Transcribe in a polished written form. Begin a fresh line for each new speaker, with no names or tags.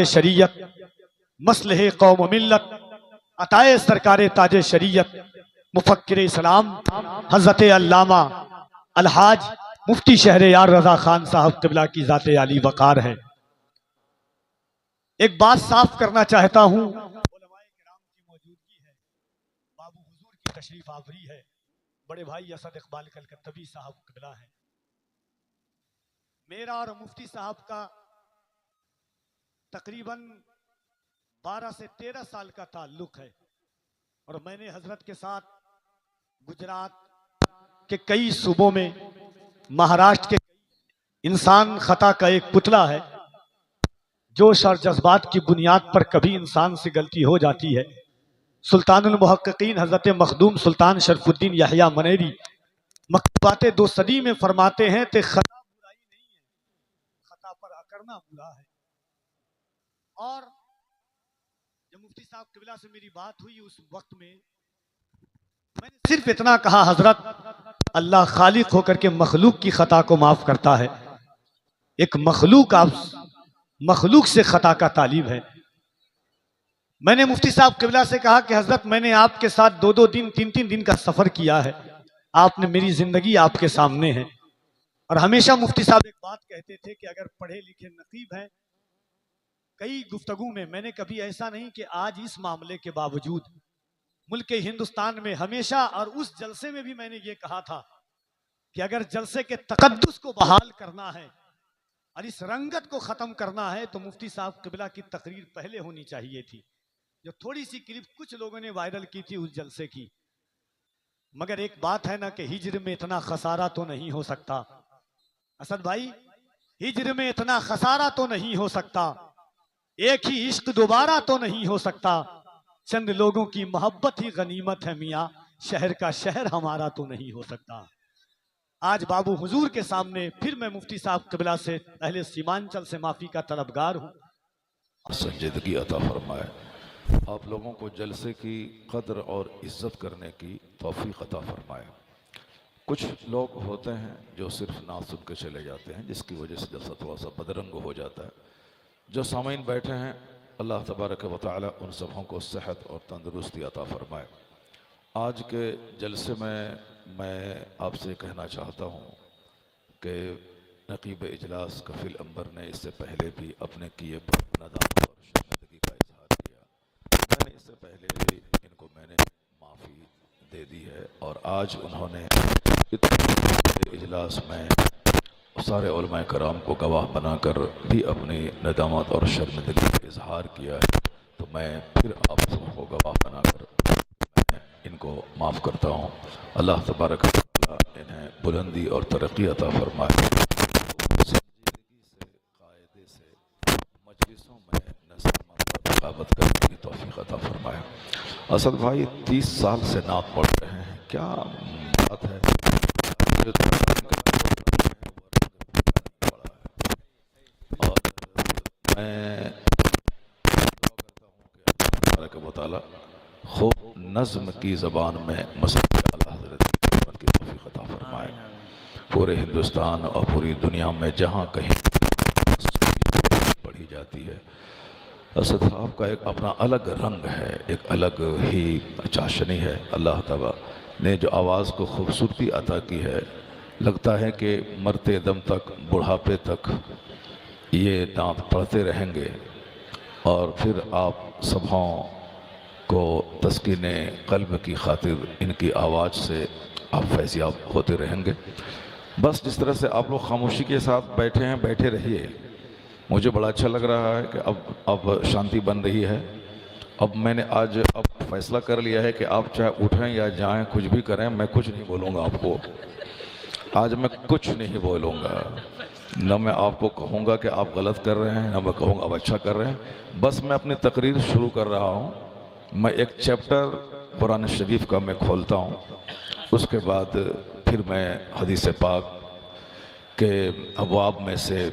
شریعت مصلح قوم و ملت عطائے سرکار تاج شریعت مفکر اسلام حضرت علامہ الحاج مفتی شہر یار رضا خان صاحب قبلہ کی ذات عالی وقار ہے۔ ایک بات صاف کرنا چاہتا ہوں، علماء کرام کی موجودگی ہے، بابو حضور کی تشریف آوری ہے، بڑے بھائی اسد اقبال کلکتوی صاحب قبلہ ہیں، میرا اور مفتی صاحب کا تقریباً 12 سے 13 سال کا تعلق ہے، اور میں نے حضرت کے ساتھ گجرات کے کئی صوبوں میں، مہاراشٹر کے انسان خطا کا ایک پتلا ہے، جوش اور جذبات کی بنیاد پر کبھی انسان سے غلطی ہو جاتی ہے۔ سلطان المحققین حضرت مخدوم سلطان شرف الدین یحییٰ منیری مکتوبات 2 صدی میں فرماتے ہیں کہ خطا برائی نہیں ہے، خطا پر اکڑنا برا ہے۔ اور جب مفتی صاحب قبلہ سے میری بات ہوئی اس وقت میں نے صرف اتنا کہا، حضرت اللہ خالق ہو کر کے مخلوق کی خطا کو معاف کرتا ہے، ایک مخلوق سے خطا کا طالب ہے۔ میں نے مفتی صاحب قبلہ سے کہا کہ حضرت میں نے آپ کے ساتھ 2 دن 3 دن کا سفر کیا ہے، آپ نے میری زندگی آپ کے سامنے ہے، اور ہمیشہ مفتی صاحب ایک بات کہتے تھے کہ اگر پڑھے لکھے نقیب ہیں، کئی گفتگو میں میں نے کبھی ایسا نہیں کہ آج اس معاملے کے باوجود ملک ہندوستان میں ہمیشہ، اور اس جلسے میں بھی میں نے یہ کہا تھا کہ اگر جلسے کے تقدس کو بحال کرنا ہے اور اس رنگت کو ختم کرنا ہے تو مفتی صاحب قبلہ کی تقریر پہلے ہونی چاہیے تھی، جو تھوڑی سی کلپ کچھ لوگوں نے وائرل کی تھی اس جلسے کی۔ مگر ایک بات ہے نا کہ ہجر میں اتنا خسارہ تو نہیں ہو سکتا اسد بھائی، ہجر میں اتنا خسارہ تو نہیں ہو سکتا، ایک ہی عشق دوبارہ تو نہیں ہو سکتا، چند لوگوں کی محبت ہی غنیمت ہے میاں، شہر کا شہر ہمارا تو نہیں ہو سکتا۔ آج بابو حضور کے سامنے پھر میں مفتی صاحب قبلہ سے اہل سیمانچل سے معافی کا طلبگار ہوں۔
سنجیدگی عطا فرمائے، آپ لوگوں کو جلسے کی قدر اور عزت کرنے کی توفیق عطا فرمائے۔ کچھ لوگ ہوتے ہیں جو صرف نہ سن کے چلے جاتے ہیں، جس کی وجہ سے جلسہ تھوڑا سا بدرنگ ہو جاتا ہے۔ جو سامعین بیٹھے ہیں، اللہ تبارک و تعالی ان سبوں کو صحت اور تندرستی عطا فرمائے۔ آج کے جلسے میں آپ سے کہنا چاہتا ہوں کہ نقیب اجلاس کفیل انبر نے اس سے پہلے بھی اپنے کیے پر ندامت اور شرمندگی کا اظہار کیا۔ میں نے اس سے پہلے بھی ان کو میں نے معافی دے دی ہے، اور آج انہوں نے اجلاس میں سارے علماء کرام کو گواہ بنا کر بھی اپنی ندامت اور شرمندگی کا اظہار کیا ہے، تو میں پھر آپ سب کو گواہ بنا کر میں ان کو معاف کرتا ہوں۔ اللہ تبارک و تعالی انہیں بلندی اور ترقی عطا فرمائے، سنجیدگی سے قاعدے سے مجلسوں میں نظامت اور رقابت کرنے کی توفیق عطا فرمائے۔ اسد بھائی 30 سال سے نعت پڑھ رہے ہیں، کیا بات ہے، میں دعا کرتا ہوں کہ اللہ تبارک و تعالی خوب نظم کی زبان میں مسجد اعلیٰ حضرت کی خدمت کی توفیق عطا فرمائے۔ پورے ہندوستان اور پوری دنیا میں جہاں کہیں پڑھی جاتی ہے، اسد صاحب کا ایک اپنا الگ رنگ ہے، ایک الگ ہی چاشنی ہے۔ اللہ تعالی نے جو آواز کو خوبصورتی عطا کی ہے، لگتا ہے کہ مرتے دم تک، بڑھاپے تک یہ نعت پڑھتے رہیں گے، اور پھر آپ سبھوں کو تسکین قلب کی خاطر ان کی آواز سے آپ فیضیاب ہوتے رہیں گے۔ بس جس طرح سے آپ لوگ خاموشی کے ساتھ بیٹھے ہیں، بیٹھے رہیے۔ مجھے بڑا اچھا لگ رہا ہے کہ اب شانتی بن رہی ہے۔ اب میں نے آج فیصلہ کر لیا ہے کہ آپ چاہے اٹھیں یا جائیں، کچھ بھی کریں، میں کچھ نہیں بولوں گا آپ کو۔ آج میں کچھ نہیں بولوں گا، نہ میں آپ کو کہوں گا کہ آپ غلط کر رہے ہیں، نہ میں کہوں گا آپ اچھا کر رہے ہیں۔ بس میں اپنی تقریر شروع کر رہا ہوں۔ میں ایک چیپٹر قرآن شریف کا میں کھولتا ہوں، اس کے بعد پھر میں حدیث پاک کے ابواب میں سے